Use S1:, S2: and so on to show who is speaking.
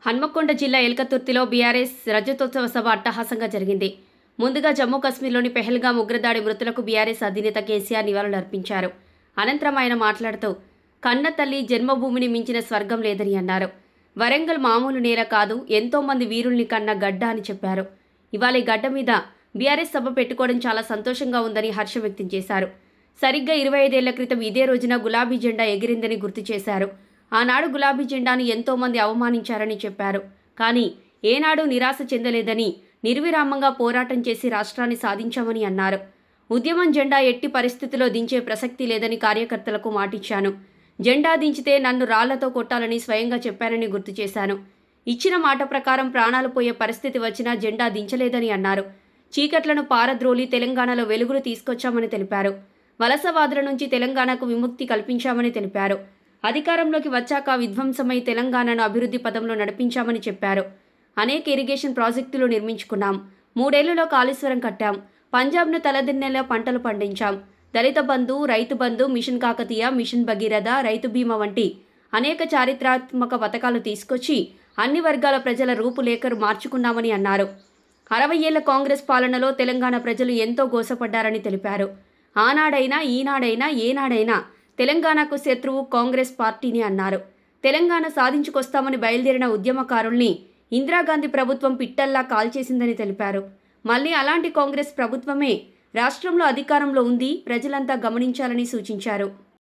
S1: హన్మకొండ జిల్లా ఎల్కతుర్తిలో బీఆర్ఎస్ రజతోత్సవ సభ అట్టహాసంగా జరిగింది. ముందుగా జమ్మూ కశ్మీర్లోని పెహల్గాం ఉగ్రదాడి మృతులకు బీఆర్ఎస్ అధినేత కేసీఆర్ నివాళులర్పించారు. అనంతరం ఆయన మాట్లాడుతూ కన్న తల్లి జన్మభూమిని మించిన స్వర్గం లేదని అన్నారు. వరంగల్ మామూలు నేల కాదు, ఎంతో మంది వీరుల్ని కన్న గడ్డ అని చెప్పారు. ఇవాళ ఈ గడ్డ మీద బీఆర్ఎస్ సభ పెట్టుకోవడం చాలా సంతోషంగా ఉందని హర్షం వ్యక్తం చేశారు. సరిగ్గా 25 ఏళ్ల క్రితం ఇదే రోజున గులాబీ జెండా ఎగిరిందని గుర్తు చేశారు. ఆనాడు గులాబీ జెండాను ఎంతో మంది అవమానించారని చెప్పారు. కానీ ఏనాడు నిరాశ చెందలేదని, నిర్విరామంగా పోరాటం చేసి రాష్ట్రాన్ని సాధించామని అన్నారు. ఉద్యమం జెండా ఎట్టి పరిస్థితిలో దించే ప్రసక్తి లేదని కార్యకర్తలకు మాటిచ్చాను. జెండా దించితే నన్ను రాళ్లతో కొట్టాలని స్వయంగా చెప్పానని గుర్తు చేశాను. ఇచ్చిన మాట ప్రకారం ప్రాణాలు పోయే పరిస్థితి వచ్చినా జెండా దించలేదని అన్నారు. చీకట్లను పారద్రోలి తెలంగాణలో వెలుగులు తీసుకొచ్చామని తెలిపారు. వలసవాదుల నుంచి తెలంగాణకు విముక్తి కల్పించామని తెలిపారు. అధికారంలోకి వచ్చాక విధ్వంసమై తెలంగాణను అభివృద్ధి పదంలో నడిపించామని చెప్పారు. అనేక ఇరిగేషన్ ప్రాజెక్టులు నిర్మించుకున్నాం. 3 ఏళ్లలో కాళేశ్వరం కట్టాం. పంజాబ్ను తలదిన్నేలా పంటలు పండించాం. దళిత బంధు, రైతు బంధు, మిషన్ కాకతీయ, మిషన్ భగీరథ, రైతు బీమా వంటి అనేక చారిత్రాత్మక పథకాలు తీసుకొచ్చి అన్ని వర్గాల ప్రజల రూపురేఖలు మార్చుకున్నామని అన్నారు. 60 ఏళ్ల కాంగ్రెస్ పాలనలో తెలంగాణ ప్రజలు ఎంతో గోసపడ్డారని తెలిపారు. ఆనాడైనా ఈనాడైనా ఏనాడైనా తెలంగాణకు శత్రువు కాంగ్రెస్ పార్టీని అన్నారు. తెలంగాణ సాధించుకొస్తామని బయలుదేరిన ఉద్యమకారుల్ని ఇందిరాగాంధీ ప్రభుత్వం పిట్టల్లా కాల్చేసిందని తెలిపారు. మళ్లీ అలాంటి కాంగ్రెస్ ప్రభుత్వమే రాష్ట్రంలో అధికారంలో ఉంది, ప్రజలంతా గమనించాలని సూచించారు.